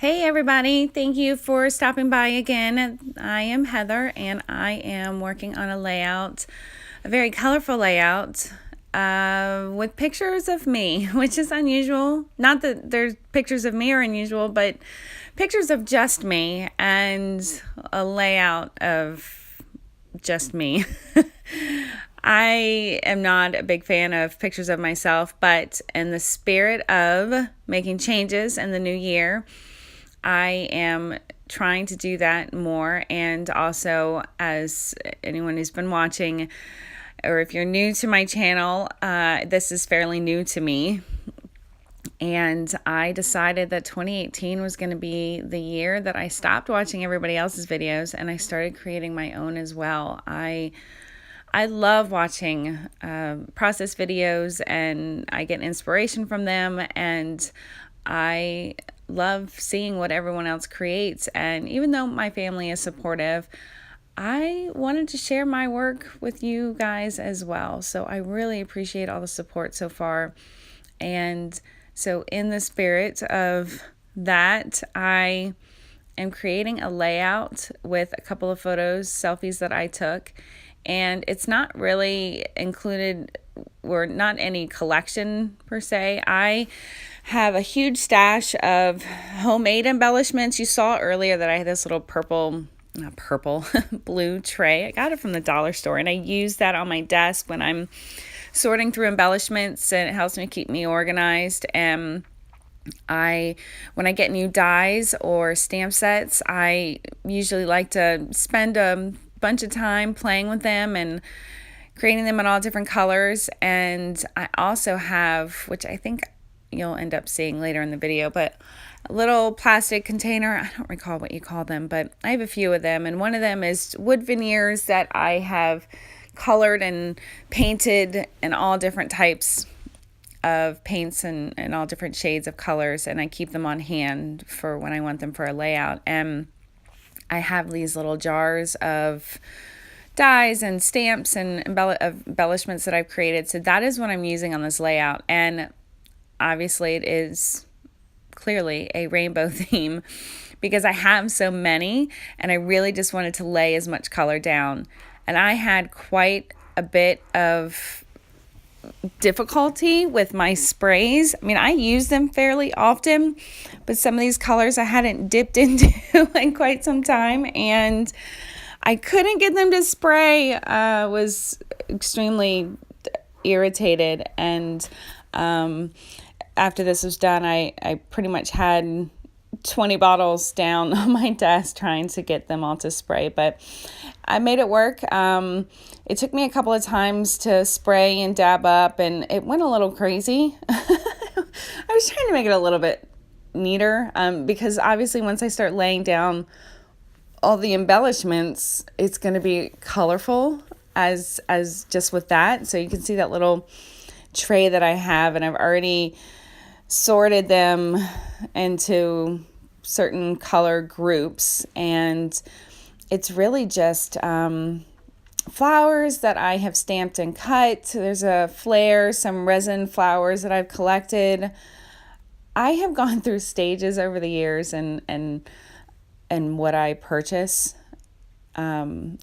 Hey everybody, thank you for stopping by again. I am Heather and I am working on a layout, a very colorful layout with pictures of me, which is unusual. Not that there's pictures of me are unusual, but pictures of just me and a layout of just me. I am not a big fan of pictures of myself, but in the spirit of making changes in the new year, I am trying to do that more. And also, as anyone who's been watching, or if you're new to my channel, this is fairly new to me. And I decided that 2018 was going to be the year that I stopped watching everybody else's videos and I started creating my own as well. I love watching process videos and I get inspiration from them, and I love seeing what everyone else creates. And even though my family is supportive, I wanted to share my work with you guys as well. So I really appreciate all the support so far. And so in the spirit of that, I am creating a layout with a couple of photos, selfies that I took. And it's not really included, or not any collection per se. I have a huge stash of homemade embellishments. You saw earlier that I had this little blue tray. I got it from the dollar store, and I use that on my desk when I'm sorting through embellishments, and it helps me keep me organized. And when I get new dies or stamp sets, I usually like to spend a bunch of time playing with them and creating them in all different colors. And I also have, which I think you'll end up seeing later in the video, but a little plastic container. I don't recall what you call them, but I have a few of them. And one of them is wood veneers that I have colored and painted in all different types of paints and all different shades of colors. And I keep them on hand for when I want them for a layout. And I have these little jars of dies and stamps and embellishments that I've created. So that is what I'm using on this layout. And obviously it is clearly a rainbow theme because I have so many and I really just wanted to lay as much color down. And I had quite a bit of difficulty with my sprays. I mean, I use them fairly often, but some of these colors I hadn't dipped into in quite some time, and I couldn't get them to spray. Was extremely irritated, and after this was done, I pretty much had 20 bottles down on my desk trying to get them all to spray, but I made it work. It took me a couple of times to spray and dab up, and it went a little crazy. I was trying to make it a little bit neater because obviously once I start laying down all the embellishments, it's going to be colorful as just with that. So you can see that little tray that I have, and I've already sorted them into certain color groups, and it's really just flowers that I have stamped and cut. There's a flare, some resin flowers that I've collected. I have gone through stages over the years and what I purchase. I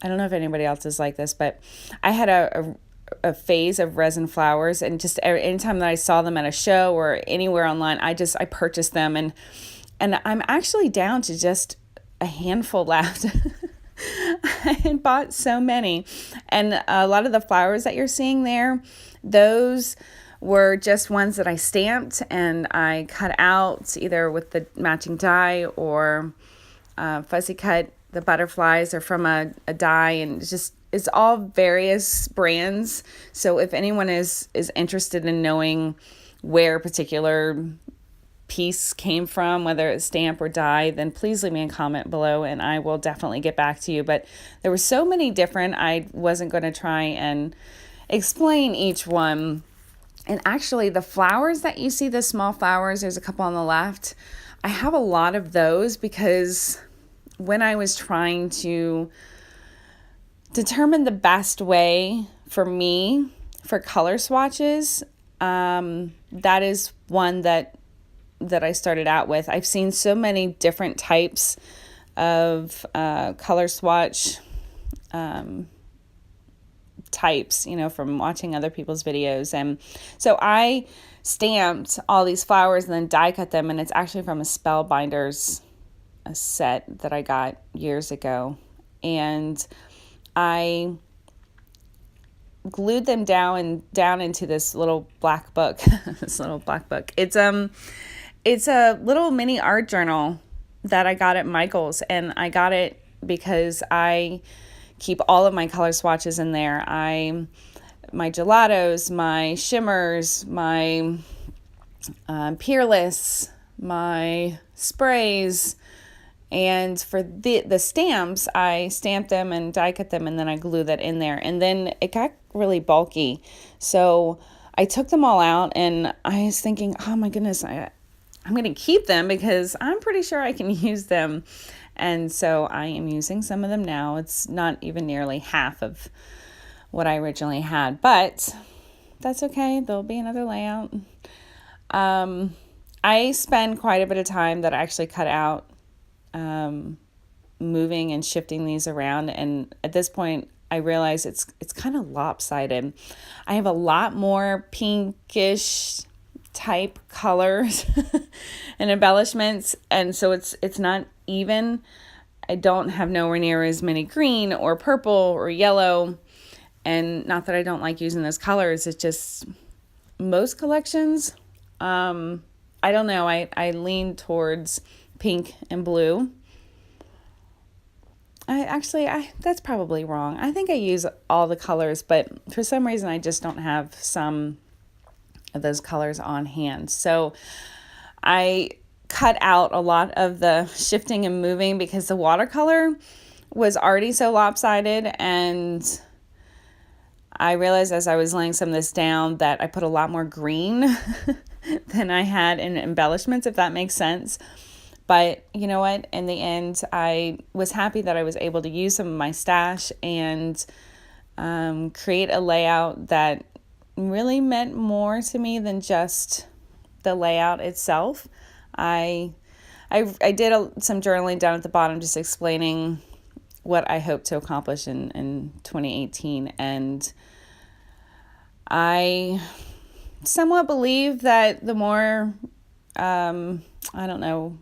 don't know if anybody else is like this, but I had a phase of resin flowers, and just anytime that I saw them at a show or anywhere online, I purchased them, and I'm actually down to just a handful left. I had bought so many, and a lot of the flowers that you're seeing there, those were just ones that I stamped and I cut out either with the matching die or fussy cut. The butterflies are from a die, and it's all various brands. So if anyone is interested in knowing where a particular piece came from, whether it's stamp or die, then please leave me a comment below and I will definitely get back to you. But there were so many different, I wasn't going to try and explain each one. And actually the flowers that you see, the small flowers, there's a couple on the left, I have a lot of those because when I was trying to determine the best way for me for color swatches, that is one that that I started out with. I've seen so many different types of color swatch types, from watching other people's videos. And so I stamped all these flowers and then die cut them, and it's actually from a Spellbinders a set that I got years ago. And I glued them down into this little black book. It's a little mini art journal that I got at Michael's, and I got it because I keep all of my color swatches in there. My gelatos, my shimmers, my Peerless, my sprays, and for the stamps, I stamped them and die cut them, and then I glue that in there. And then it got really bulky, so I took them all out, and I was thinking, oh my goodness, I'm going to keep them because I'm pretty sure I can use them. And so I am using some of them now. It's not even nearly half of what I originally had, but that's okay. There'll be another layout. I spend quite a bit of time that I actually cut out moving and shifting these around, and at this point I realize it's kind of lopsided. I have a lot more pinkish type colors and embellishments, and so it's not even. I don't have nowhere near as many green or purple or yellow, and not that I don't like using those colors, it's just most collections, I don't know, I lean towards pink and blue. That's probably wrong. I think I use all the colors, but for some reason I just don't have some of those colors on hand. So I cut out a lot of the shifting and moving because the watercolor was already so lopsided, and I realized as I was laying some of this down that I put a lot more green than I had in embellishments, if that makes sense. But you know what? In the end, I was happy that I was able to use some of my stash and create a layout that really meant more to me than just the layout itself. I did some journaling down at the bottom, just explaining what I hope to accomplish in 2018. And I somewhat believe that the more, I don't know,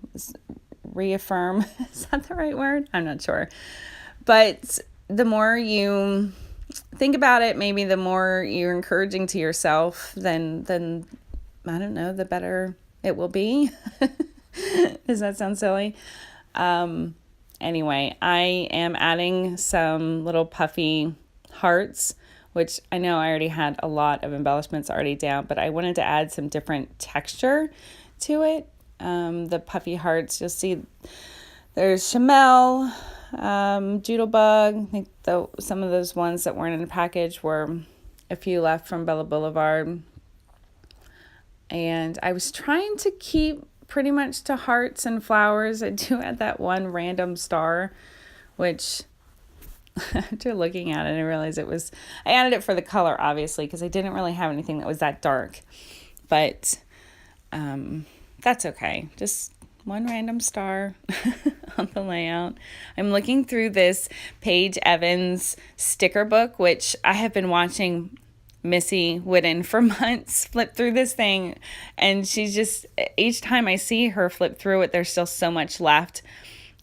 reaffirm, is that the right word? I'm not sure. But the more you think about it, maybe the more you're encouraging to yourself, then I don't know, the better it will be. Does that sound silly? Anyway, I am adding some little puffy hearts, which I know I already had a lot of embellishments already down, but I wanted to add some different texture to it. The puffy hearts, you'll see there's Chamel, Doodlebug. I think some of those ones that weren't in the package were a few left from Bella Boulevard. And I was trying to keep pretty much to hearts and flowers. I do add that one random star, which after looking at it, I realized I added it for the color, obviously, because I didn't really have anything that was that dark. But that's okay. Just one random star on the layout. I'm looking through this Paige Evans sticker book, which I have been watching Missy Whitten for months flip through this thing, and she's just, each time I see her flip through it, there's still so much left.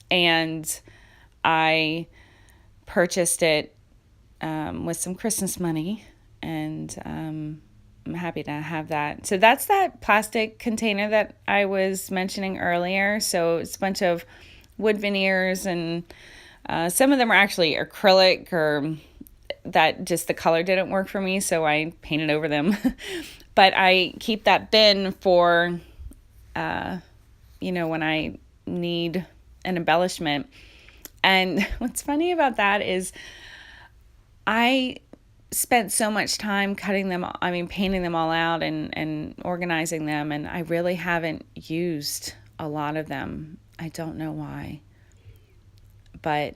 And I purchased it with some Christmas money, and I'm happy to have that. So that's that plastic container that I was mentioning earlier. So it's a bunch of wood veneers, and some of them are actually acrylic, or that just the color didn't work for me, so I painted over them. But I keep that bin for, when I need an embellishment. And what's funny about that is I spent so much time painting them all out and organizing them, and I really haven't used a lot of them. I don't know why. But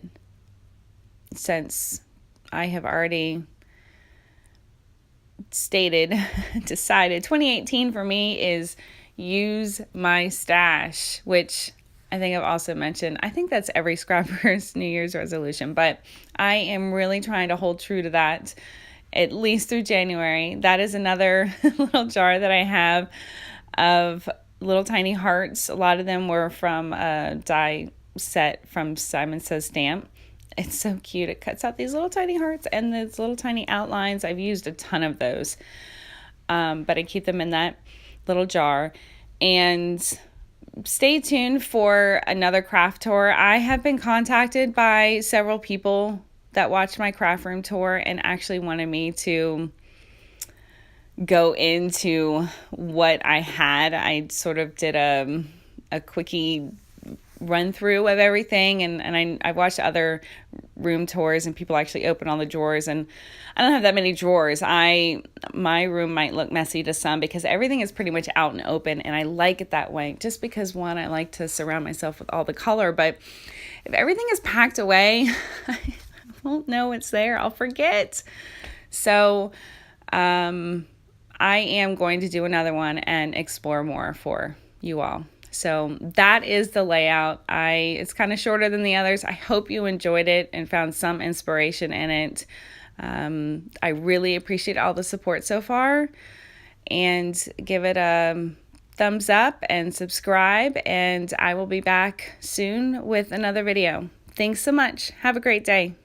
since I have already decided 2018 for me is use my stash, which I think I've also mentioned. I think that's every scrapper's New Year's resolution, but I am really trying to hold true to that at least through January. That is another little jar that I have of little tiny hearts. A lot of them were from a die set from Simon Says Stamp. It's so cute. It cuts out these little tiny hearts and these little tiny outlines. I've used a ton of those, but I keep them in that little jar. And stay tuned for another craft tour. I have been contacted by several people that watched my craft room tour and actually wanted me to go into what I had. I sort of did a quickie run through of everything, and I watched other room tours and people actually open all the drawers, and I don't have that many drawers. My room might look messy to some because everything is pretty much out and open, and I like it that way just because, one, I like to surround myself with all the color, but if everything is packed away, I won't know it's there. I'll forget. So I am going to do another one and explore more for you all. So that is the layout. It's kind of shorter than the others. I hope you enjoyed it and found some inspiration in it. I really appreciate all the support so far, and give it a thumbs up and subscribe, and I will be back soon with another video. Thanks so much. Have a great day.